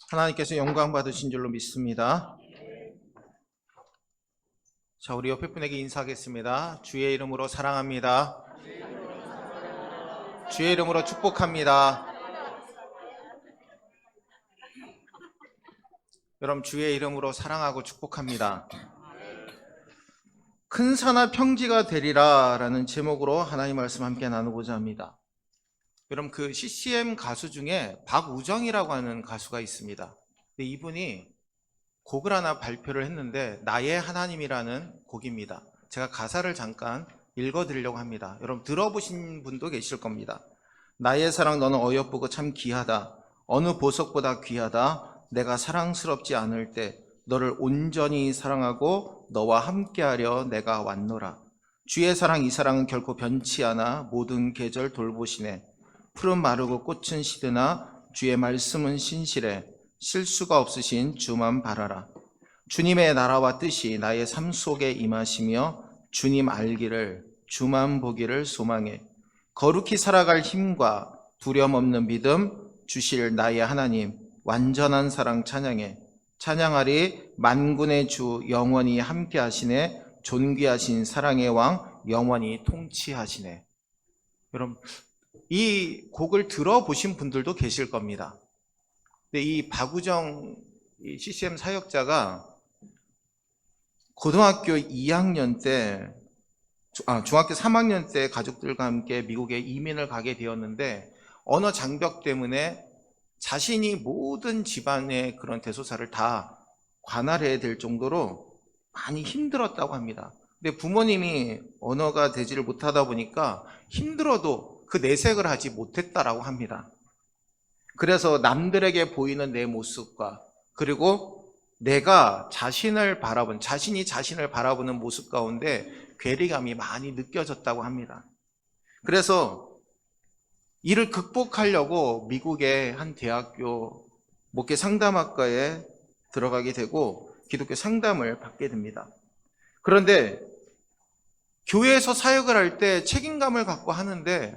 하나님께서 영광 받으신 줄로 믿습니다. 자, 우리 옆에 분에게 인사하겠습니다. 주의 이름으로 사랑합니다. 주의 이름으로 축복합니다. 여러분, 주의 이름으로 사랑하고 축복합니다. 큰 산하 평지가 되리라 라는 제목으로 하나님 말씀 함께 나누고자 합니다. 여러분, 그 CCM 가수 중에 박우정이라고 하는 가수가 있습니다. 근데 이분이 곡을 하나 발표를 했는데 나의 하나님이라는 곡입니다. 제가 가사를 잠깐 읽어드리려고 합니다. 여러분, 들어보신 분도 계실 겁니다. 나의 사랑 너는 어여쁘고 참 귀하다. 어느 보석보다 귀하다. 내가 사랑스럽지 않을 때 너를 온전히 사랑하고 너와 함께하려 내가 왔노라. 주의 사랑 이 사랑은 결코 변치 않아 모든 계절 돌보시네. 푸른 마르고 꽃은 시드나 주의 말씀은 신실해. 실수가 없으신 주만 바라라. 주님의 나라와 뜻이 나의 삶 속에 임하시며 주님 알기를, 주만 보기를 소망해. 거룩히 살아갈 힘과 두려움 없는 믿음 주실 나의 하나님, 완전한 사랑 찬양해. 찬양하리 만군의 주 영원히 함께 하시네. 존귀하신 사랑의 왕 영원히 통치하시네. 여러분, 이 곡을 들어보신 분들도 계실 겁니다. 근데 이 박우정 CCM 사역자가 고등학교 2학년 때, 중학교 3학년 때 가족들과 함께 미국에 이민을 가게 되었는데 언어 장벽 때문에 자신이 모든 집안의 그런 대소사를 다 관할해야 될 정도로 많이 힘들었다고 합니다. 근데 부모님이 언어가 되지를 못하다 보니까 힘들어도 그 내색을 하지 못했다라고 합니다. 그래서 남들에게 보이는 내 모습과 그리고 내가 자신이 자신을 바라보는 모습 가운데 괴리감이 많이 느껴졌다고 합니다. 그래서 이를 극복하려고 미국의 한 대학교 목회 상담학과에 들어가게 되고 기독교 상담을 받게 됩니다. 그런데 교회에서 사역을 할 때 책임감을 갖고 하는데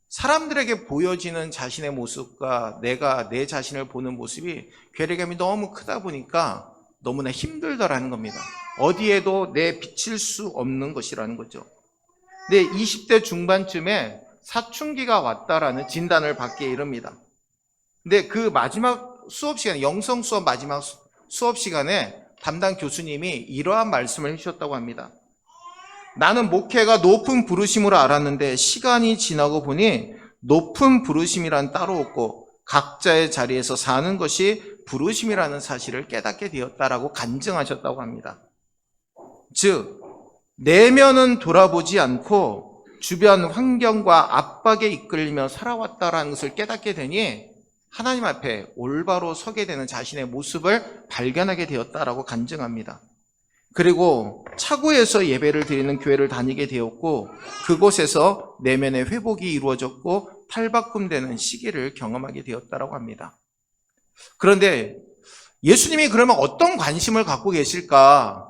사람들에게 보여지는 자신의 모습과 내가 내 자신을 보는 모습이 괴리감이 너무 크다 보니까 너무나 힘들다라는 겁니다. 어디에도 내 비칠 수 없는 것이라는 거죠. 근데 20대 중반쯤에 사춘기가 왔다라는 진단을 받게 이릅니다. 근데 그 마지막 수업 시간에, 영성 수업 마지막 수업 시간에 담당 교수님이 이러한 말씀을 해주셨다고 합니다. 나는 목회가 높은 부르심으로 알았는데 시간이 지나고 보니 높은 부르심이란 따로 없고 각자의 자리에서 사는 것이 부르심이라는 사실을 깨닫게 되었다라고 간증하셨다고 합니다. 즉, 내면은 돌아보지 않고 주변 환경과 압박에 이끌리며 살아왔다라는 것을 깨닫게 되니 하나님 앞에 올바로 서게 되는 자신의 모습을 발견하게 되었다라고 간증합니다. 그리고 차고에서 예배를 드리는 교회를 다니게 되었고 그곳에서 내면의 회복이 이루어졌고 탈바꿈되는 시기를 경험하게 되었다고 합니다. 그런데 예수님이 그러면 어떤 관심을 갖고 계실까?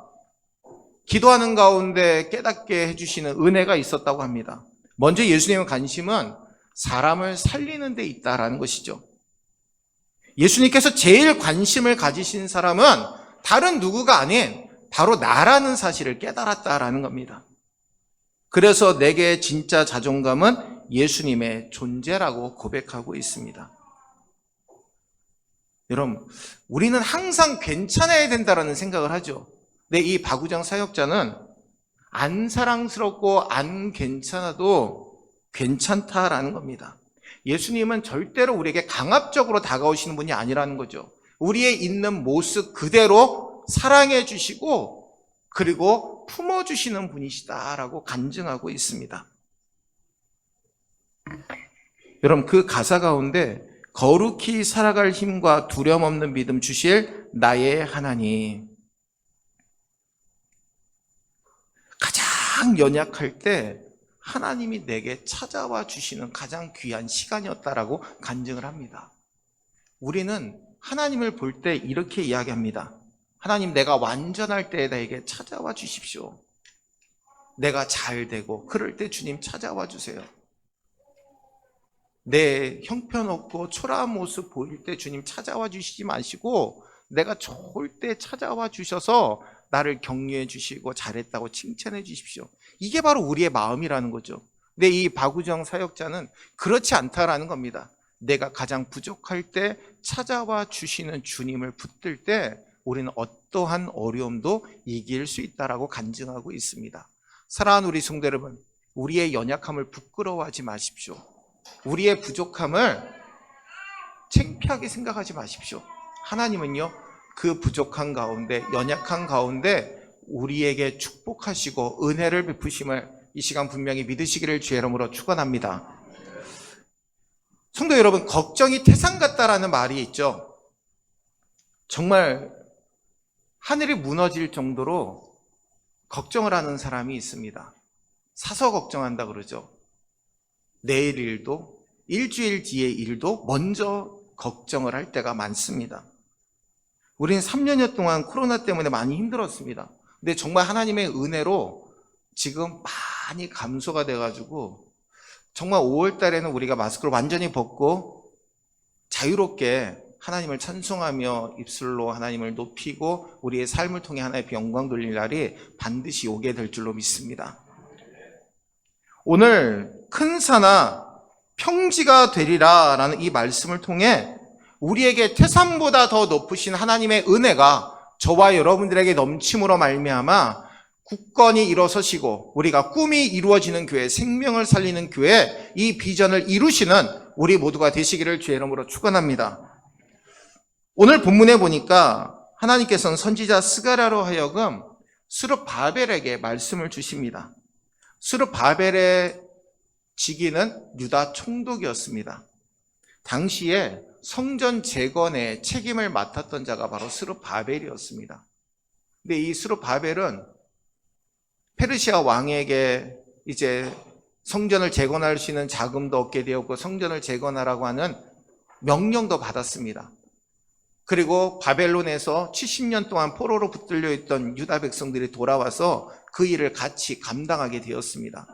기도하는 가운데 깨닫게 해주시는 은혜가 있었다고 합니다. 먼저 예수님의 관심은 사람을 살리는 데 있다라는 것이죠. 예수님께서 제일 관심을 가지신 사람은 다른 누구가 아닌 바로 나라는 사실을 깨달았다라는 겁니다. 그래서 내게 진짜 자존감은 예수님의 존재라고 고백하고 있습니다. 여러분, 우리는 항상 괜찮아야 된다라는 생각을 하죠. 근데 이 박우정 사역자는 안 사랑스럽고 안 괜찮아도 괜찮다라는 겁니다. 예수님은 절대로 우리에게 강압적으로 다가오시는 분이 아니라는 거죠. 우리의 있는 모습 그대로 사랑해 주시고 그리고 품어주시는 분이시다라고 간증하고 있습니다. 여러분, 그 가사 가운데 거룩히 살아갈 힘과 두려움 없는 믿음 주실 나의 하나님, 가장 연약할 때 하나님이 내게 찾아와 주시는 가장 귀한 시간이었다라고 간증을 합니다. 우리는 하나님을 볼 때 이렇게 이야기합니다. 하나님, 내가 완전할 때 나에게 찾아와 주십시오. 내가 잘 되고 그럴 때 주님 찾아와 주세요. 내 형편없고 초라한 모습 보일 때 주님 찾아와 주시지 마시고 내가 좋을 때 찾아와 주셔서 나를 격려해 주시고 잘했다고 칭찬해 주십시오. 이게 바로 우리의 마음이라는 거죠. 근데 이 박우정 사역자는 그렇지 않다라는 겁니다. 내가 가장 부족할 때 찾아와 주시는 주님을 붙들 때 우리는 어떠한 어려움도 이길 수 있다라고 간증하고 있습니다. 사랑하는 우리 성도 여러분, 우리의 연약함을 부끄러워하지 마십시오. 우리의 부족함을 창피하게 생각하지 마십시오. 하나님은요, 그 부족한 가운데, 연약한 가운데 우리에게 축복하시고 은혜를 베푸심을 이 시간 분명히 믿으시기를 주의 이름으로 축원합니다. 성도 여러분, 걱정이 태산 같다라는 말이 있죠. 정말 하늘이 무너질 정도로 걱정을 하는 사람이 있습니다. 사서 걱정한다 그러죠. 내일 일도, 일주일 뒤의 일도 먼저 걱정을 할 때가 많습니다. 우리는 3년여 동안 코로나 때문에 많이 힘들었습니다. 근데 정말 하나님의 은혜로 지금 많이 감소가 돼가지고 정말 5월 달에는 우리가 마스크를 완전히 벗고 자유롭게 하나님을 찬송하며 입술로 하나님을 높이고 우리의 삶을 통해 하나님의 영광 돌릴 날이 반드시 오게 될 줄로 믿습니다. 오늘 큰 산아 평지가 되리라 라는 이 말씀을 통해 우리에게 태산보다 더 높으신 하나님의 은혜가 저와 여러분들에게 넘침으로 말미암아 굳건히 일어서시고 우리가 꿈이 이루어지는 교회, 생명을 살리는 교회, 이 비전을 이루시는 우리 모두가 되시기를 주의 이름으로 축원합니다. 오늘 본문에 보니까 하나님께서는 선지자 스가랴로 하여금 스룹바벨에게 말씀을 주십니다. 스룹바벨의 직위는 유다 총독이었습니다. 당시에 성전 재건의 책임을 맡았던 자가 바로 스룹바벨이었습니다. 근데 이 스룹바벨은 페르시아 왕에게 이제 성전을 재건할 수 있는 자금도 얻게 되었고 성전을 재건하라고 하는 명령도 받았습니다. 그리고 바벨론에서 70년 동안 포로로 붙들려 있던 유다 백성들이 돌아와서 그 일을 같이 감당하게 되었습니다.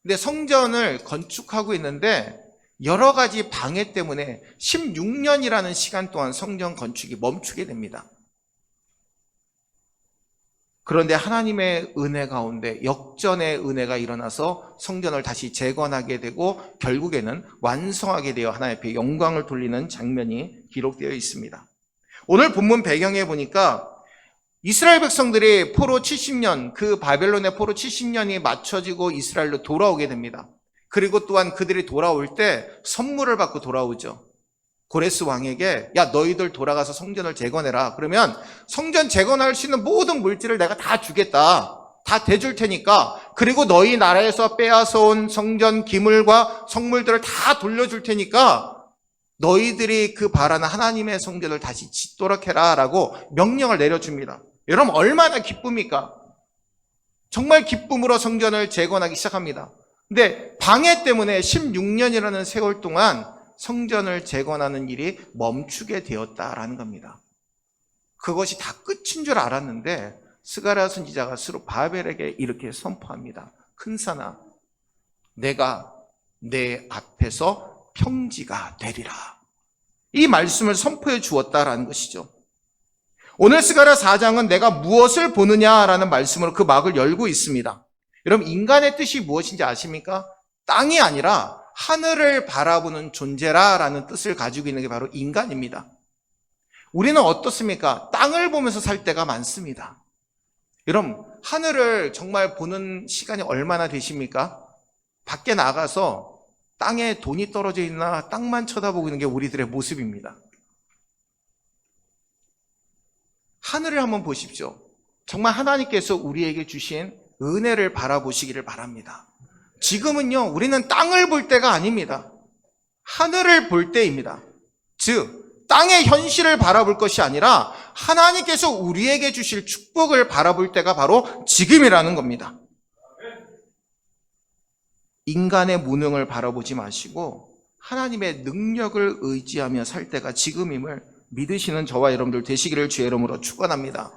근데 성전을 건축하고 있는데 여러 가지 방해 때문에 16년이라는 시간 동안 성전 건축이 멈추게 됩니다. 그런데 하나님의 은혜 가운데 역전의 은혜가 일어나서 성전을 다시 재건하게 되고 결국에는 완성하게 되어 하나님 앞에 영광을 돌리는 장면이 기록되어 있습니다. 오늘 본문 배경에 보니까 이스라엘 백성들이 포로 70년, 그 바벨론의 포로 70년이 맞춰지고 이스라엘로 돌아오게 됩니다. 그리고 또한 그들이 돌아올 때 선물을 받고 돌아오죠. 고레스 왕에게 야 너희들 돌아가서 성전을 재건해라. 그러면 성전 재건할 수 있는 모든 물질을 내가 다 주겠다. 다 대줄 테니까 그리고 너희 나라에서 빼앗아온 성전 기물과 성물들을 다 돌려줄 테니까 너희들이 그 바라는 하나님의 성전을 다시 짓도록 해라 라고 명령을 내려줍니다. 여러분 얼마나 기쁩니까? 정말 기쁨으로 성전을 재건하기 시작합니다. 근데 방해 때문에 16년이라는 세월 동안 성전을 재건하는 일이 멈추게 되었다라는 겁니다. 그것이 다 끝인 줄 알았는데 스가랴 선지자가 스룹바벨에게 이렇게 선포합니다. 큰 산아, 내가 내 앞에서 평지가 되리라. 이 말씀을 선포해 주었다라는 것이죠. 오늘 스가랴 4장은 내가 무엇을 보느냐라는 말씀으로 그 막을 열고 있습니다. 여러분 인간의 뜻이 무엇인지 아십니까? 땅이 아니라 하늘을 바라보는 존재라라는 뜻을 가지고 있는 게 바로 인간입니다. 우리는 어떻습니까? 땅을 보면서 살 때가 많습니다. 여러분 하늘을 정말 보는 시간이 얼마나 되십니까? 밖에 나가서 땅에 돈이 떨어져 있나 땅만 쳐다보고 있는 게 우리들의 모습입니다. 하늘을 한번 보십시오. 정말 하나님께서 우리에게 주신 은혜를 바라보시기를 바랍니다. 지금은요, 우리는 땅을 볼 때가 아닙니다. 하늘을 볼 때입니다. 즉, 땅의 현실을 바라볼 것이 아니라 하나님께서 우리에게 주실 축복을 바라볼 때가 바로 지금이라는 겁니다. 인간의 무능을 바라보지 마시고 하나님의 능력을 의지하며 살 때가 지금임을 믿으시는 저와 여러분들 되시기를 주의 이름으로 축원합니다.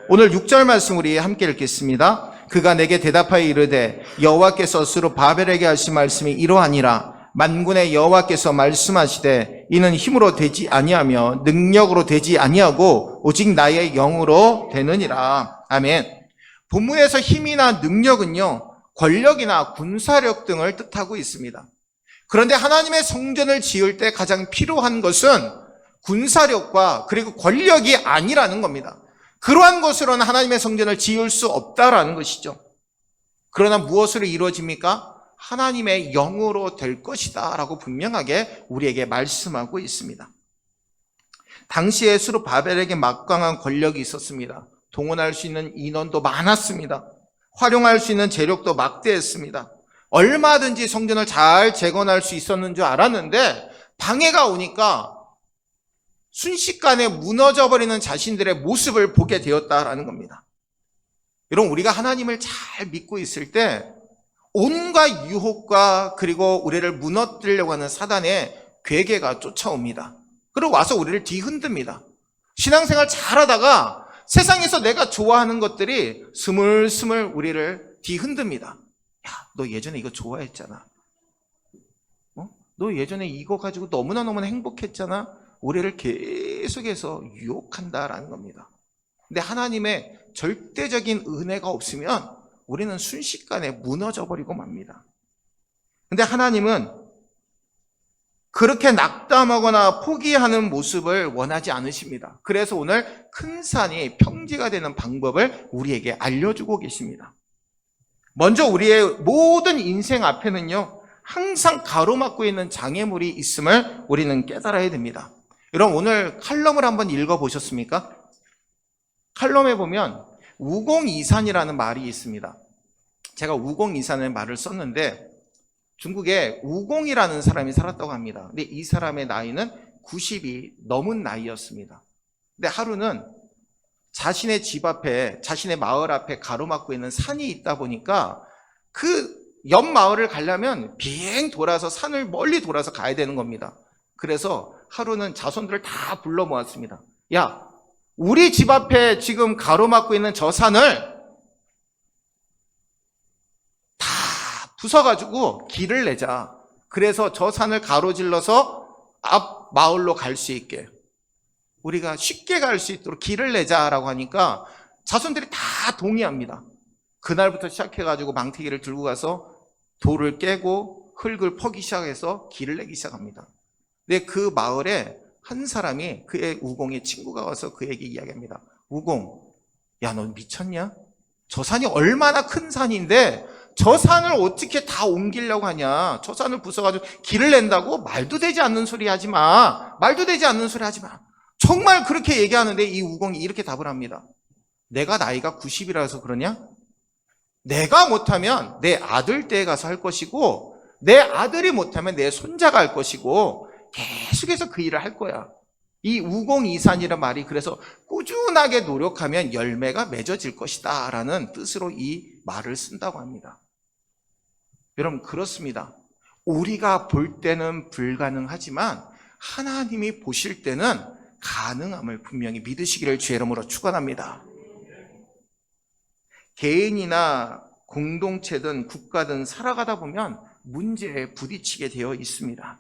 오늘 6절 말씀 우리 함께 읽겠습니다. 그가 내게 대답하여 이르되 여호와께서 스룹바벨에게 하신 말씀이 이러하니라. 만군의 여호와께서 말씀하시되 이는 힘으로 되지 아니하며 능력으로 되지 아니하고 오직 나의 영으로 되느니라. 아멘. 본문에서 힘이나 능력은요, 권력이나 군사력 등을 뜻하고 있습니다. 그런데 하나님의 성전을 지을 때 가장 필요한 것은 군사력과 그리고 권력이 아니라는 겁니다. 그러한 것으로는 하나님의 성전을 지을 수 없다라는 것이죠. 그러나 무엇으로 이루어집니까? 하나님의 영으로 될 것이다 라고 분명하게 우리에게 말씀하고 있습니다. 당시에 수르바벨에게 막강한 권력이 있었습니다. 동원할 수 있는 인원도 많았습니다. 활용할 수 있는 재력도 막대했습니다. 얼마든지 성전을 잘 재건할 수 있었는 줄 알았는데 방해가 오니까 순식간에 무너져버리는 자신들의 모습을 보게 되었다라는 겁니다. 여러분, 우리가 하나님을 잘 믿고 있을 때 온갖 유혹과 그리고 우리를 무너뜨리려고 하는 사단의 괴계가 쫓아옵니다. 그리고 와서 우리를 뒤흔듭니다. 신앙생활 잘하다가 세상에서 내가 좋아하는 것들이 스물스물 우리를 뒤흔듭니다. 야, 너 예전에 이거 좋아했잖아. 너 예전에 이거 가지고 너무나 행복했잖아. 우리를 계속해서 유혹한다라는 겁니다. 근데 하나님의 절대적인 은혜가 없으면 우리는 순식간에 무너져 버리고 맙니다. 근데 하나님은 그렇게 낙담하거나 포기하는 모습을 원하지 않으십니다. 그래서 오늘 큰 산이 평지가 되는 방법을 우리에게 알려주고 계십니다. 먼저 우리의 모든 인생 앞에는요, 항상 가로막고 있는 장애물이 있음을 우리는 깨달아야 됩니다. 여러분, 오늘 칼럼을 한번 읽어보셨습니까? 칼럼에 보면 우공이산이라는 말이 있습니다. 제가 우공이산의 말을 썼는데 중국에 우공이라는 사람이 살았다고 합니다. 근데 이 사람의 나이는 90이 넘은 나이였습니다. 근데 하루는 자신의 집 앞에, 자신의 마을 앞에 가로막고 있는 산이 있다 보니까 그 옆 마을을 가려면 비행 돌아서 산을 멀리 돌아서 가야 되는 겁니다. 그래서 하루는 자손들을 다 불러 모았습니다. 야, 우리 집 앞에 지금 가로막고 있는 저 산을 다 부숴가지고 길을 내자. 그래서 저 산을 가로질러서 앞 마을로 갈 수 있게, 우리가 쉽게 갈 수 있도록 길을 내자라고 하니까 자손들이 다 동의합니다. 그날부터 시작해가지고 망태기를 들고 가서 돌을 깨고 흙을 퍼기 시작해서 길을 내기 시작합니다. 근데 그 마을에 한 사람이, 그의 우공의 친구가 와서 그에게 이야기합니다. 우공, 야, 너 미쳤냐? 저 산이 얼마나 큰 산인데 저 산을 어떻게 다 옮기려고 하냐? 저 산을 부숴가지고 길을 낸다고? 말도 되지 않는 소리 하지 마. 말도 되지 않는 소리 하지 마. 정말 그렇게 얘기하는데 이 우공이 이렇게 답을 합니다. 내가 나이가 90이라서 그러냐? 내가 못하면 내 아들 떼에 가서 할 것이고, 내 아들이 못하면 내 손자가 할 것이고, 계속해서 그 일을 할 거야. 이 우공이산이란 말이 그래서 꾸준하게 노력하면 열매가 맺어질 것이다 라는 뜻으로 이 말을 쓴다고 합니다. 여러분, 그렇습니다. 우리가 볼 때는 불가능하지만 하나님이 보실 때는 가능함을 분명히 믿으시기를 주의 이름으로 축원합니다. 개인이나 공동체든 국가든 살아가다 보면 문제에 부딪히게 되어 있습니다.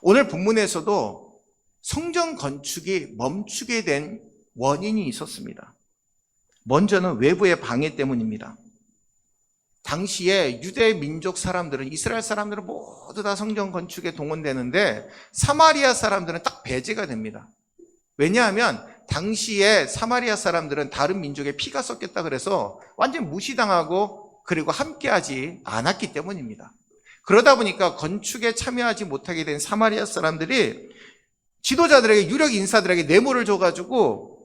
오늘 본문에서도 성전 건축이 멈추게 된 원인이 있었습니다. 먼저는 외부의 방해 때문입니다. 당시에 유대 민족 사람들은, 이스라엘 사람들은 모두 다 성전 건축에 동원되는데 사마리아 사람들은 딱 배제가 됩니다. 왜냐하면 당시에 사마리아 사람들은 다른 민족의 피가 섞였다 그래서 완전 무시당하고 그리고 함께하지 않았기 때문입니다. 그러다 보니까 건축에 참여하지 못하게 된 사마리아 사람들이 지도자들에게, 유력 인사들에게 뇌물을 줘가지고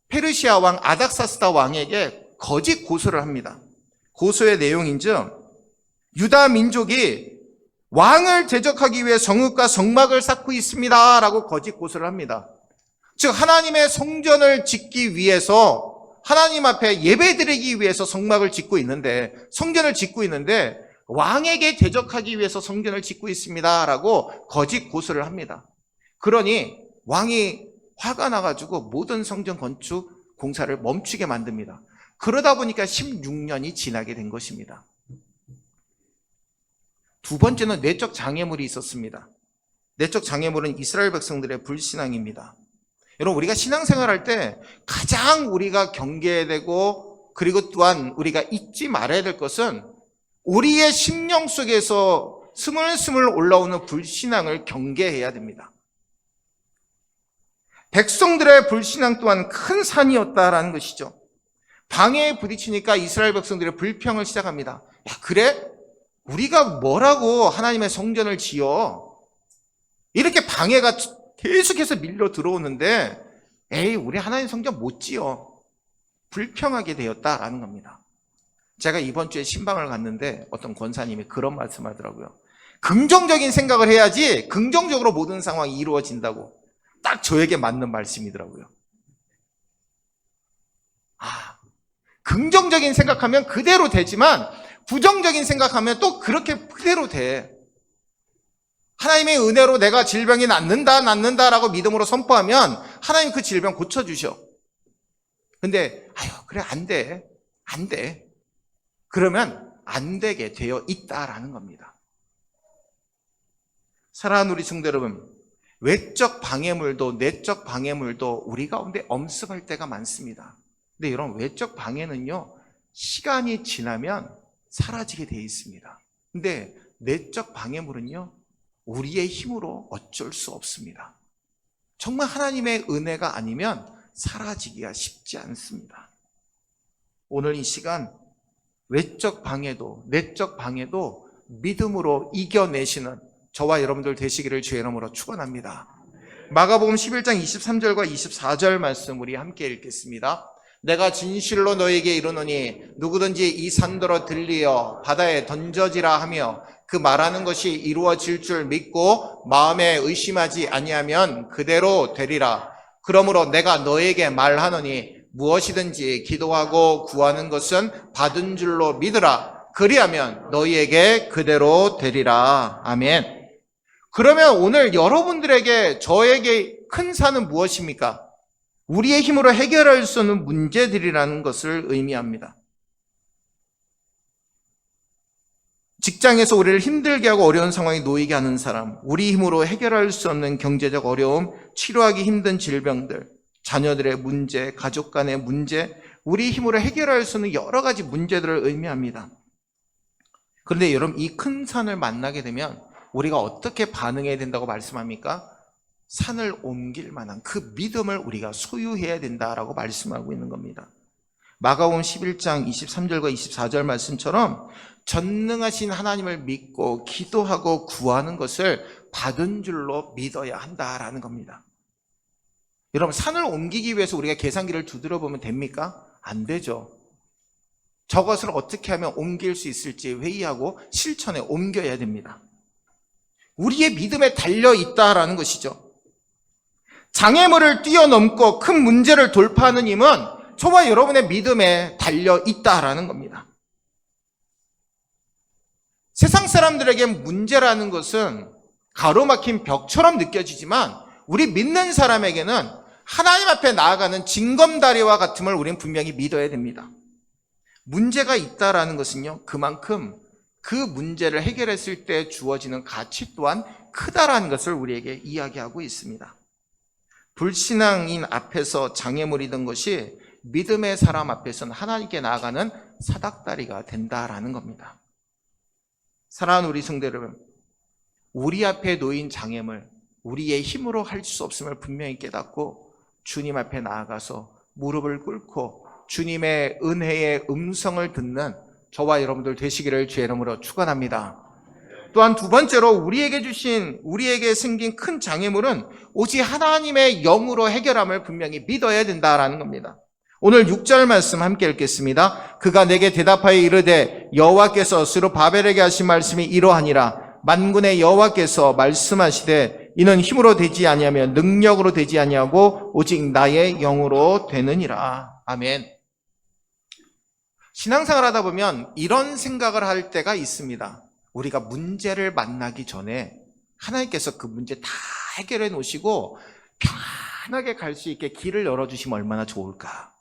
페르시아 왕 아닥사스다 왕에게 거짓 고소를 합니다. 고소의 내용인즉 유다 민족이 왕을 대적하기 위해 성읍과 성막을 쌓고 있습니다 라고 거짓 고소를 합니다. 즉 하나님의 성전을 짓기 위해서, 하나님 앞에 예배드리기 위해서 성막을 짓고 있는데, 성전을 짓고 있는데 왕에게 대적하기 위해서 성전을 짓고 있습니다 라고 거짓 고소를 합니다. 그러니 왕이 화가 나가지고 모든 성전 건축 공사를 멈추게 만듭니다. 그러다 보니까 16년이 지나게 된 것입니다. 두 번째는 내적 장애물이 있었습니다. 내적 장애물은 이스라엘 백성들의 불신앙입니다. 여러분, 우리가 신앙생활할 때 가장 우리가 경계해야 되고, 그리고 또한 우리가 잊지 말아야 될 것은 우리의 심령 속에서 스물스물 올라오는 불신앙을 경계해야 됩니다. 백성들의 불신앙 또한 큰 산이었다라는 것이죠. 방해에 부딪히니까 이스라엘 백성들의 불평을 시작합니다. 야, 그래? 우리가 뭐라고 하나님의 성전을 지어? 이렇게 방해가 계속해서 밀려 들어오는데, 에이, 우리 하나님 성전 못 지어. 불평하게 되었다라는 겁니다. 제가 이번 주에 신방을 갔는데 어떤 권사님이 그런 말씀 하더라고요. 긍정적인 생각을 해야지 긍정적으로 모든 상황이 이루어진다고. 딱 저에게 맞는 말씀이더라고요. 긍정적인 생각하면 그대로 되지만 부정적인 생각하면 또 그렇게 그대로 돼. 하나님의 은혜로 내가 질병이 낫는다라고 믿음으로 선포하면 하나님 그 질병 고쳐주셔. 근데 그래, 안 돼. 그러면 안 되게 되어 있다라는 겁니다. 사랑하는 우리 성도 여러분, 외적 방해물도 내적 방해물도 우리 가운데 엄습할 때가 많습니다. 근데 이런 외적 방해는요, 시간이 지나면 사라지게 되어 있습니다. 근데 내적 방해물은요, 우리의 힘으로 어쩔 수 없습니다. 정말 하나님의 은혜가 아니면 사라지기가 쉽지 않습니다. 오늘 이 시간 외적 방해도 내적 방해도 믿음으로 이겨내시는 저와 여러분들 되시기를 주의 이름으로 축원합니다. 마가복음 11장 23절과 24절 말씀 우리 함께 읽겠습니다. 내가 진실로 너에게 이르노니 누구든지 이 산더러 들리어 바다에 던져지라 하며 그 말하는 것이 이루어질 줄 믿고 마음에 의심하지 아니하면 그대로 되리라. 그러므로 내가 너에게 말하노니 무엇이든지 기도하고 구하는 것은 받은 줄로 믿으라. 그리하면 너희에게 그대로 되리라. 아멘. 그러면 오늘 여러분들에게 저에게 큰 산은 무엇입니까? 우리의 힘으로 해결할 수 없는 문제들이라는 것을 의미합니다. 직장에서 우리를 힘들게 하고 어려운 상황에 놓이게 하는 사람, 우리 힘으로 해결할 수 없는 경제적 어려움, 치료하기 힘든 질병들, 자녀들의 문제, 가족 간의 문제, 우리 힘으로 해결할 수 없는 여러 가지 문제들을 의미합니다. 그런데 여러분, 이 큰 산을 만나게 되면 우리가 어떻게 반응해야 된다고 말씀합니까? 산을 옮길 만한 그 믿음을 우리가 소유해야 된다라고 말씀하고 있는 겁니다. 마가복음 11장 23절과 24절 말씀처럼 전능하신 하나님을 믿고 기도하고 구하는 것을 받은 줄로 믿어야 한다라는 겁니다. 여러분, 산을 옮기기 위해서 우리가 계산기를 두드려 보면 됩니까? 안 되죠. 저것을 어떻게 하면 옮길 수 있을지 회의하고 실천에 옮겨야 됩니다. 우리의 믿음에 달려 있다라는 것이죠. 장애물을 뛰어넘고 큰 문제를 돌파하는 힘은 저와 여러분의 믿음에 달려 있다라는 겁니다. 세상 사람들에게 문제라는 것은 가로막힌 벽처럼 느껴지지만 우리 믿는 사람에게는 하나님 앞에 나아가는 징검다리와 같음을 우리는 분명히 믿어야 됩니다. 문제가 있다라는 것은요, 그만큼 그 문제를 해결했을 때 주어지는 가치 또한 크다라는 것을 우리에게 이야기하고 있습니다. 불신앙인 앞에서 장애물이던 것이 믿음의 사람 앞에서는 하나님께 나아가는 사닥다리가 된다라는 겁니다. 사랑하는 우리 성도 여러분, 우리 앞에 놓인 장애물, 우리의 힘으로 할 수 없음을 분명히 깨닫고 주님 앞에 나아가서 무릎을 꿇고 주님의 은혜의 음성을 듣는 저와 여러분들 되시기를 주의 이름으로 축원합니다. 또한 두 번째로 우리에게 생긴 큰 장애물은 오직 하나님의 영으로 해결함을 분명히 믿어야 된다라는 겁니다. 오늘 6절 말씀 함께 읽겠습니다. 그가 내게 대답하여 이르되 여호와께서 스룹바벨에게 하신 말씀이 이러하니라. 만군의 여호와께서 말씀하시되 이는 힘으로 되지 아니하며 능력으로 되지 아니하고 오직 나의 영으로 되느니라. 아멘. 신앙생활 하다 보면 이런 생각을 할 때가 있습니다. 우리가 문제를 만나기 전에 하나님께서 그 문제 다 해결해 놓으시고 편하게 갈 수 있게 길을 열어주시면 얼마나 좋을까.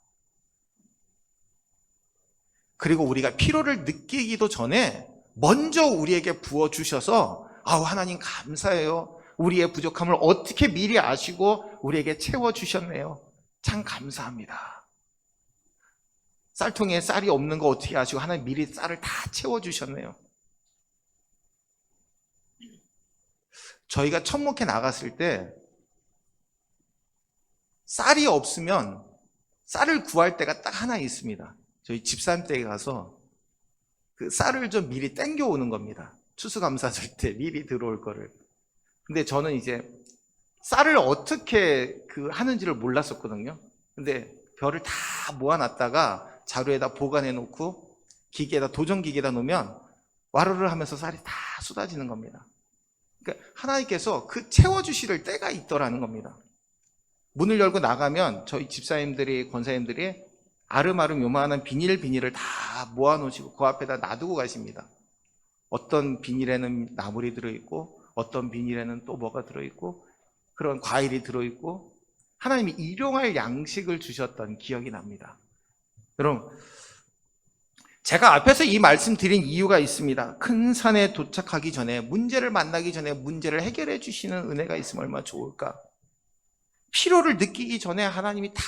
그리고 우리가 피로를 느끼기도 전에 먼저 우리에게 부어주셔서 아우 하나님 감사해요. 우리의 부족함을 어떻게 미리 아시고 우리에게 채워주셨네요. 참 감사합니다. 쌀통에 쌀이 없는 거 어떻게 아시고 하나님 미리 쌀을 다 채워주셨네요. 저희가 천목회 나갔을 때 쌀이 없으면 쌀을 구할 때가 딱 하나 있습니다. 저희 집사님 댁에 가서 그 쌀을 좀 미리 땡겨 오는 겁니다. 추수감사절 때 미리 들어올 거를. 근데 저는 이제 쌀을 어떻게 하는지를 몰랐었거든요. 근데 벼를 다 모아놨다가 자루에다 보관해 놓고 기계에다 도전기계에다 놓으면 와르르 하면서 쌀이 다 쏟아지는 겁니다. 그러니까 하나님께서 그 채워주실 때가 있더라는 겁니다. 문을 열고 나가면 저희 집사님들이 권사님들이 아름아름 요만한 비닐을 다 모아놓으시고 그 앞에다 놔두고 가십니다. 어떤 비닐에는 나물이 들어있고 어떤 비닐에는 또 뭐가 들어있고 그런 과일이 들어있고 하나님이 일용할 양식을 주셨던 기억이 납니다. 여러분, 제가 앞에서 이 말씀 드린 이유가 있습니다. 큰 산에 도착하기 전에, 문제를 만나기 전에 문제를 해결해 주시는 은혜가 있으면 얼마나 좋을까. 필요를 느끼기 전에 하나님이 다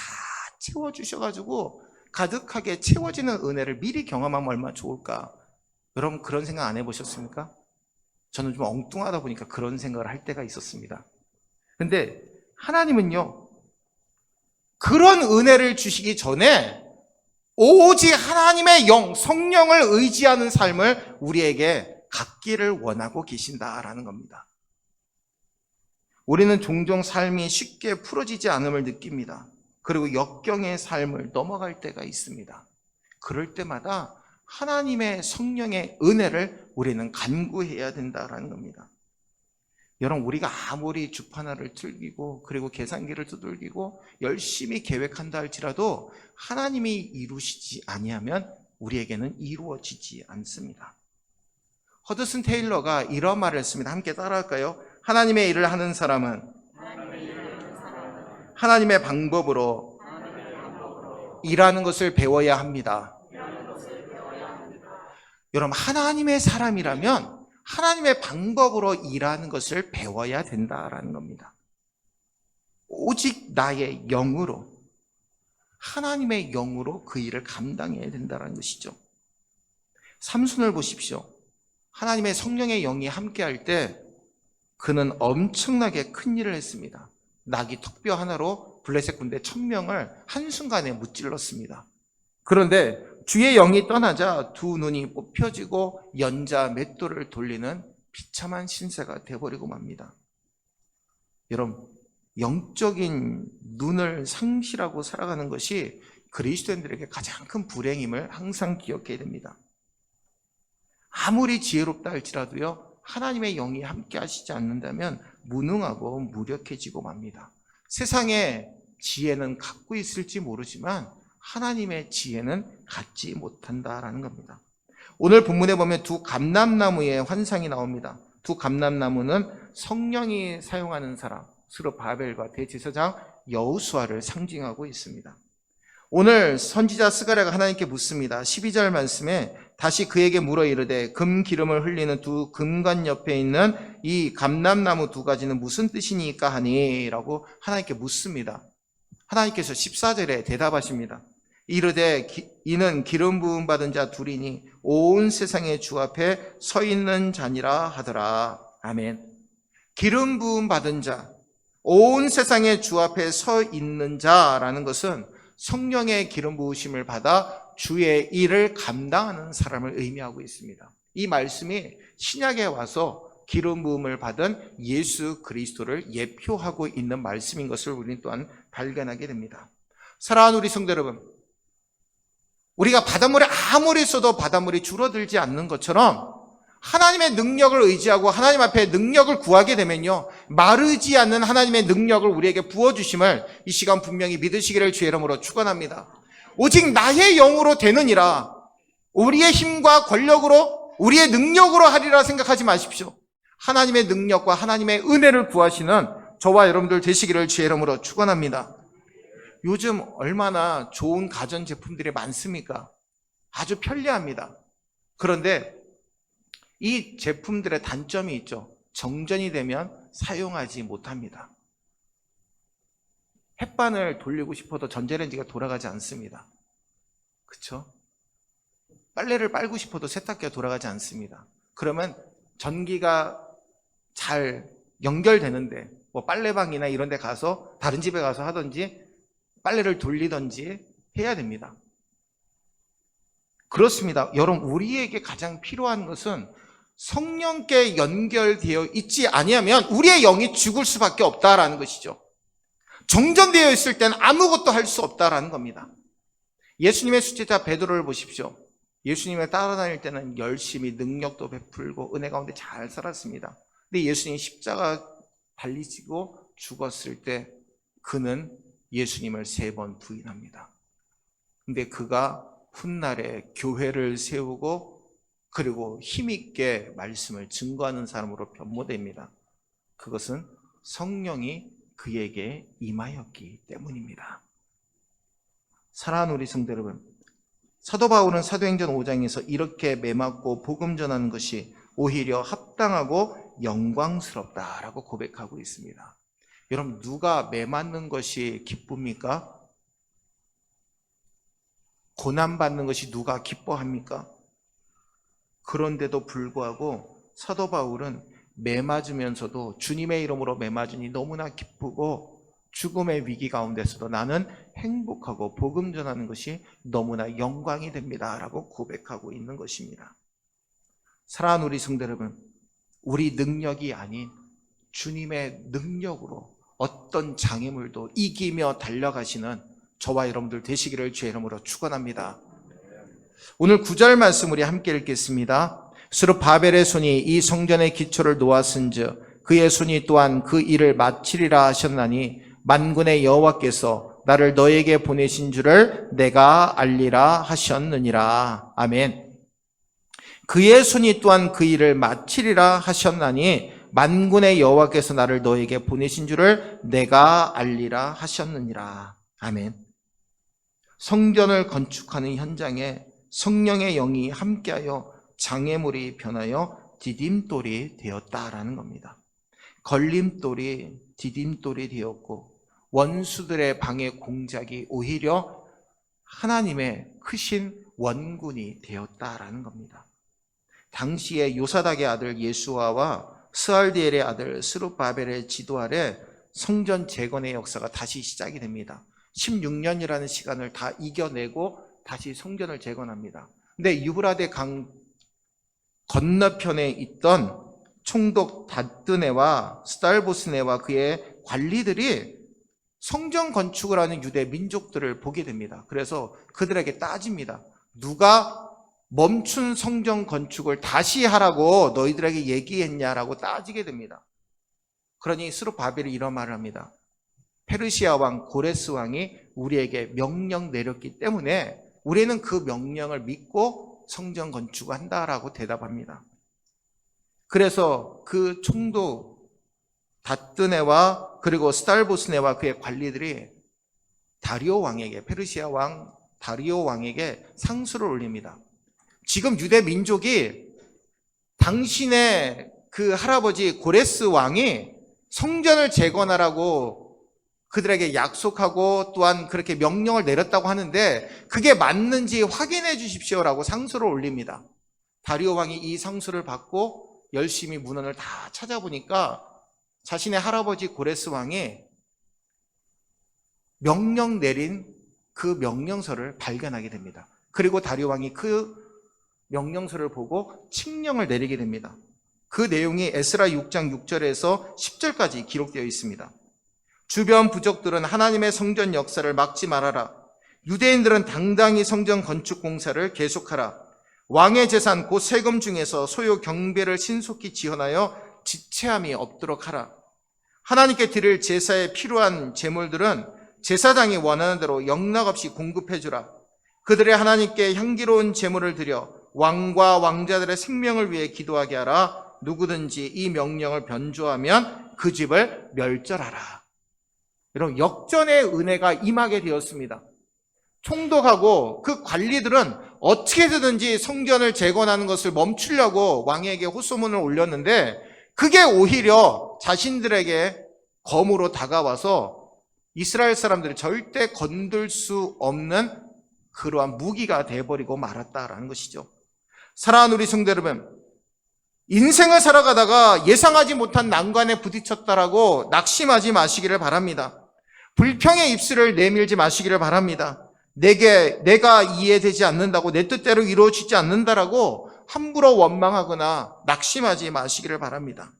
채워주셔가지고 가득하게 채워지는 은혜를 미리 경험하면 얼마나 좋을까. 여러분 그런 생각 안 해보셨습니까? 저는 좀 엉뚱하다 보니까 그런 생각을 할 때가 있었습니다. 근데 하나님은요, 그런 은혜를 주시기 전에 오직 하나님의 영, 성령을 의지하는 삶을 우리에게 갖기를 원하고 계신다라는 겁니다. 우리는 종종 삶이 쉽게 풀어지지 않음을 느낍니다. 그리고 역경의 삶을 넘어갈 때가 있습니다. 그럴 때마다 하나님의 성령의 은혜를 우리는 간구해야 된다라는 겁니다. 여러분, 우리가 아무리 주판화를 즐기고 그리고 계산기를 두들기고 열심히 계획한다 할지라도 하나님이 이루시지 아니하면 우리에게는 이루어지지 않습니다. 허드슨 테일러가 이런 말을 했습니다. 함께 따라할까요? 하나님의 일을 하는 사람은 하나님의 방법으로 일하는 것을 배워야 합니다. 여러분, 하나님의 사람이라면 하나님의 방법으로 일하는 것을 배워야 된다라는 겁니다. 오직 나의 영으로, 하나님의 영으로 그 일을 감당해야 된다는 것이죠. 삼손을 보십시오. 하나님의 성령의 영이 함께할 때 그는 엄청나게 큰 일을 했습니다. 나귀 턱뼈 하나로 블레셋 군대 1000명을 한순간에 무찔렀습니다. 그런데 주의 영이 떠나자 두 눈이 뽑혀지고 연자 맷돌을 돌리는 비참한 신세가 되어버리고 맙니다. 여러분, 영적인 눈을 상실하고 살아가는 것이 그리스도인들에게 가장 큰 불행임을 항상 기억해야 됩니다. 아무리 지혜롭다 할지라도요, 하나님의 영이 함께 하시지 않는다면 무능하고 무력해지고 맙니다. 세상의 지혜는 갖고 있을지 모르지만 하나님의 지혜는 갖지 못한다라는 겁니다. 오늘 본문에 보면 두 감람나무의 환상이 나옵니다. 두 감람나무는 성령이 사용하는 사람, 스룹바벨과 대제사장 여호수아를 상징하고 있습니다. 오늘 선지자 스가랴가 하나님께 묻습니다. 12절 말씀에 다시 그에게 물어 이르되 금 기름을 흘리는 두 금관 옆에 있는 이 감람나무 두 가지는 무슨 뜻이니까 하니? 라고 하나님께 묻습니다. 하나님께서 14절에 대답하십니다. 이르되 이는 기름 부음 받은 자 둘이니 온 세상의 주 앞에 서 있는 자니라 하더라. 아멘. 기름 부음 받은 자, 온 세상의 주 앞에 서 있는 자라는 것은 성령의 기름 부으심을 받아 주의 일을 감당하는 사람을 의미하고 있습니다. 이 말씀이 신약에 와서 기름 부음을 받은 예수 그리스도를 예표하고 있는 말씀인 것을 우리는 또한 발견하게 됩니다. 사랑하는 우리 성도 여러분, 우리가 바닷물에 아무리 써도 바닷물이 줄어들지 않는 것처럼 하나님의 능력을 의지하고 하나님 앞에 능력을 구하게 되면요, 마르지 않는 하나님의 능력을 우리에게 부어주심을 이 시간 분명히 믿으시기를 주의 이름으로 축원합니다. 오직 나의 영으로 되느니라, 우리의 힘과 권력으로 우리의 능력으로 하리라 생각하지 마십시오. 하나님의 능력과 하나님의 은혜를 구하시는 저와 여러분들 되시기를 주의 이름으로 축원합니다. 요즘 얼마나 좋은 가전제품들이 많습니까? 아주 편리합니다. 그런데 이 제품들의 단점이 있죠. 정전이 되면 사용하지 못합니다. 햇반을 돌리고 싶어도 전자레인지가 돌아가지 않습니다. 그렇죠? 빨래를 빨고 싶어도 세탁기가 돌아가지 않습니다. 그러면 전기가 잘 연결되는데 뭐 빨래방이나 이런 데 가서 다른 집에 가서 하든지 빨래를 돌리든지 해야 됩니다. 그렇습니다. 여러분, 우리에게 가장 필요한 것은 성령께 연결되어 있지 아니하면 우리의 영이 죽을 수밖에 없다라는 것이죠. 정전되어 있을 때는 아무것도 할 수 없다라는 겁니다. 예수님의 수제자 베드로를 보십시오. 예수님을 따라다닐 때는 열심히 능력도 베풀고 은혜 가운데 잘 살았습니다. 근데 예수님이 십자가 달리시고 죽었을 때 그는 예수님을 3번 부인합니다. 근데 그가 훗날에 교회를 세우고 그리고 힘있게 말씀을 증거하는 사람으로 변모됩니다. 그것은 성령이 그에게 임하였기 때문입니다. 사랑하는 우리 성도 여러분, 사도 바울은 사도행전 5장에서 이렇게 매맞고 복음 전하는 것이 오히려 합당하고 영광스럽다라고 고백하고 있습니다. 여러분, 누가 매맞는 것이 기쁩니까? 고난받는 것이 누가 기뻐합니까? 그런데도 불구하고 사도 바울은 매맞으면서도 주님의 이름으로 매맞으니 너무나 기쁘고 죽음의 위기 가운데서도 나는 행복하고 복음 전하는 것이 너무나 영광이 됩니다 라고 고백하고 있는 것입니다. 사랑하는 우리 성도 여러분, 우리 능력이 아닌 주님의 능력으로 어떤 장애물도 이기며 달려가시는 저와 여러분들 되시기를 주의 이름으로 축원합니다. 오늘 9절 말씀 우리 함께 읽겠습니다. 스룹바벨의 손이 이 성전의 기초를 놓았은즉 그의 손이 또한 그 일을 마치리라 하셨나니 만군의 여호와께서 나를 너에게 보내신 줄을 내가 알리라 하셨느니라. 아멘. 그의 손이 또한 그 일을 마치리라 하셨나니 만군의 여호와께서 나를 너에게 보내신 줄을 내가 알리라 하셨느니라. 아멘. 성전을 건축하는 현장에 성령의 영이 함께하여 장애물이 변하여 디딤돌이 되었다라는 겁니다. 걸림돌이 디딤돌이 되었고 원수들의 방해 공작이 오히려 하나님의 크신 원군이 되었다라는 겁니다. 당시에 요사닥의 아들 예수아와 스알디엘의 아들 스룹바벨의 지도 아래 성전 재건의 역사가 다시 시작이 됩니다. 16년이라는 시간을 다 이겨내고 다시 성전을 재건합니다. 근데 유브라데 강 건너편에 있던 총독 다뜨네와 스달보스네와 그의 관리들이 성전 건축을 하는 유대 민족들을 보게 됩니다. 그래서 그들에게 따집니다. 누가 멈춘 성전 건축을 다시 하라고 너희들에게 얘기했냐라고 따지게 됩니다. 그러니 스룹바벨이 이런 말을 합니다. 페르시아 왕 고레스 왕이 우리에게 명령 내렸기 때문에 우리는 그 명령을 믿고 성전 건축을 한다라고 대답합니다. 그래서 그 총독 다뜨네와 그리고 스달보스네와 그의 관리들이 다리오 왕에게, 페르시아 왕 다리오 왕에게 상수를 올립니다. 지금 유대 민족이 당신의 그 할아버지 고레스 왕이 성전을 재건하라고 그들에게 약속하고 또한 그렇게 명령을 내렸다고 하는데 그게 맞는지 확인해 주십시오라고 상수를 올립니다. 다리오 왕이 이 상수를 받고 열심히 문헌을 다 찾아보니까 자신의 할아버지 고레스 왕이 명령 내린 그 명령서를 발견하게 됩니다. 그리고 다리오 왕이 그 명령서를 보고 칙령을 내리게 됩니다. 그 내용이 에스라 6장 6절에서 10절까지 기록되어 있습니다. 주변 부족들은 하나님의 성전 역사를 막지 말아라. 유대인들은 당당히 성전 건축 공사를 계속하라. 왕의 재산 곧 세금 중에서 소요 경배를 신속히 지원하여 지체함이 없도록 하라. 하나님께 드릴 제사에 필요한 제물들은 제사장이 원하는 대로 영락없이 공급해 주라. 그들의 하나님께 향기로운 제물을 드려 왕과 왕자들의 생명을 위해 기도하게 하라. 누구든지 이 명령을 변조하면 그 집을 멸절하라. 여러분, 역전의 은혜가 임하게 되었습니다. 총독하고 그 관리들은 어떻게든지 성전을 재건하는 것을 멈추려고 왕에게 호소문을 올렸는데 그게 오히려 자신들에게 검으로 다가와서 이스라엘 사람들을 절대 건들 수 없는 그러한 무기가 되어버리고 말았다라는 것이죠. 사랑하는 우리 성도 여러분, 인생을 살아가다가 예상하지 못한 난관에 부딪혔다라고 낙심하지 마시기를 바랍니다. 불평의 입술을 내밀지 마시기를 바랍니다. 내가 이해되지 않는다고, 내 뜻대로 이루어지지 않는다라고 함부로 원망하거나 낙심하지 마시기를 바랍니다.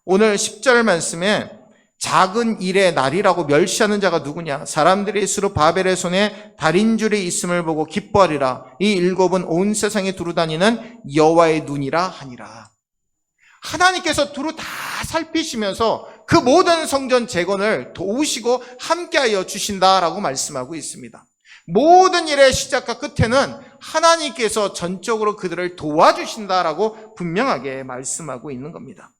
오늘 10절 말씀에 작은 일의 날이라고 멸시하는 자가 누구냐? 사람들이 스스로 바벨의 손에 달인줄이 있음을 보고 기뻐하리라. 이 일곱은 온 세상에 두루 다니는 여호와의 눈이라 하니라. 하나님께서 두루 다 살피시면서 그 모든 성전 재건을 도우시고 함께하여 주신다라고 말씀하고 있습니다. 모든 일의 시작과 끝에는 하나님께서 전적으로 그들을 도와주신다라고 분명하게 말씀하고 있는 겁니다.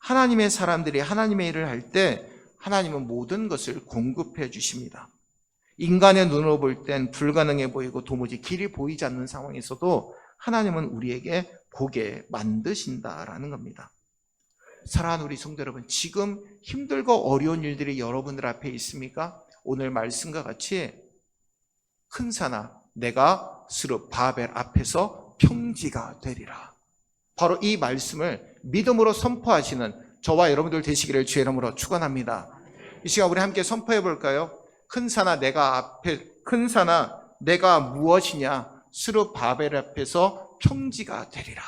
하나님의 사람들이 하나님의 일을 할 때 하나님은 모든 것을 공급해 주십니다. 인간의 눈으로 볼 땐 불가능해 보이고 도무지 길이 보이지 않는 상황에서도 하나님은 우리에게 보게 만드신다라는 겁니다. 사랑하는 우리 성도 여러분, 지금 힘들고 어려운 일들이 여러분들 앞에 있습니까? 오늘 말씀과 같이 큰 산아 내가 스룹 바벨 앞에서 평지가 되리라. 바로 이 말씀을 믿음으로 선포하시는 저와 여러분들 되시기를 주의 이름으로 축원합니다. 이 시간 우리 함께 선포해 볼까요? 큰 산아 내가 무엇이냐? 스룹 바벨 앞에서 평지가 되리라.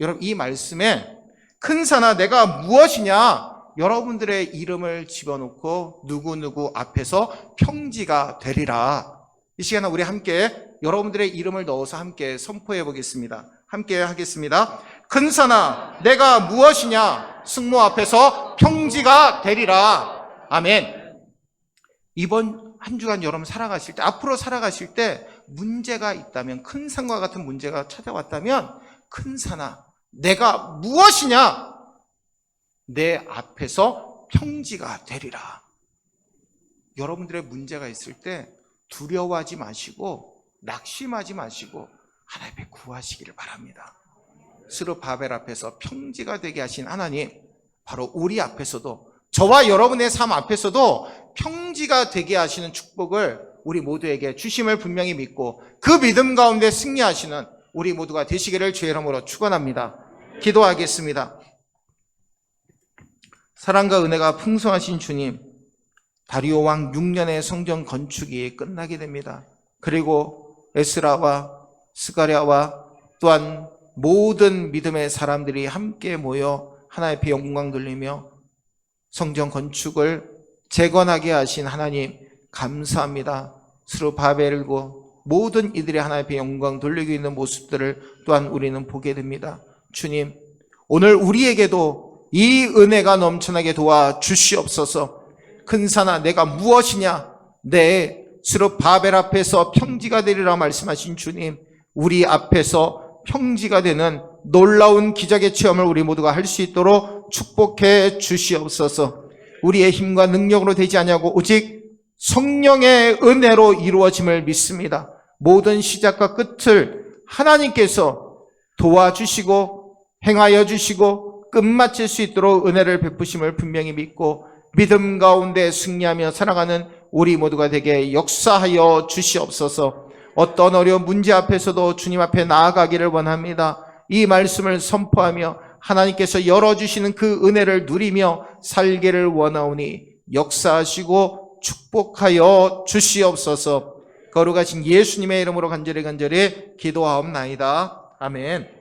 여러분, 이 말씀에 큰 산아 내가 무엇이냐? 여러분들의 이름을 집어넣고 누구누구 앞에서 평지가 되리라. 이 시간에 우리 함께 여러분들의 이름을 넣어서 함께 선포해 보겠습니다. 함께 하겠습니다. 큰 산아 내가 무엇이냐? 승모 앞에서 평지가 되리라. 아멘. 이번 한 주간 여러분 살아가실 때, 앞으로 살아가실 때 문제가 있다면, 큰 산과 같은 문제가 찾아왔다면 큰 산아 내가 무엇이냐? 내 앞에서 평지가 되리라. 여러분들의 문제가 있을 때 두려워하지 마시고 낙심하지 마시고 하나님 앞에 구하시기를 바랍니다. 스룹 바벨 앞에서 평지가 되게 하신 하나님, 바로 우리 앞에서도, 저와 여러분의 삶 앞에서도 평지가 되게 하시는 축복을 우리 모두에게 주심을 분명히 믿고 그 믿음 가운데 승리하시는 우리 모두가 되시기를 주의 이름으로 축원합니다. 기도하겠습니다. 사랑과 은혜가 풍성하신 주님, 다리오 왕 6년의 성전 건축이 끝나게 됩니다. 그리고 에스라와 스가랴와 또한 모든 믿음의 사람들이 함께 모여 하나님 앞에 영광 돌리며 성전 건축을 재건하게 하신 하나님 감사합니다. 스룹 바벨과 모든 이들이 하나님 앞에 영광 돌리고 있는 모습들을 또한 우리는 보게 됩니다. 주님, 오늘 우리에게도 이 은혜가 넘쳐나게 도와주시옵소서. 큰 산아 내가 무엇이냐? 내 스룹 바벨 앞에서 평지가 되리라 말씀하신 주님, 우리 앞에서 평지가 되는 놀라운 기적의 체험을 우리 모두가 할 수 있도록 축복해 주시옵소서. 우리의 힘과 능력으로 되지 아니하고 오직 성령의 은혜로 이루어짐을 믿습니다. 모든 시작과 끝을 하나님께서 도와주시고 행하여 주시고 끝마칠 수 있도록 은혜를 베푸심을 분명히 믿고 믿음 가운데 승리하며 살아가는 우리 모두가 되게 역사하여 주시옵소서. 어떤 어려운 문제 앞에서도 주님 앞에 나아가기를 원합니다. 이 말씀을 선포하며 하나님께서 열어주시는 그 은혜를 누리며 살기를 원하오니 역사하시고 축복하여 주시옵소서. 거룩하신 예수님의 이름으로 간절히 기도하옵나이다. 아멘.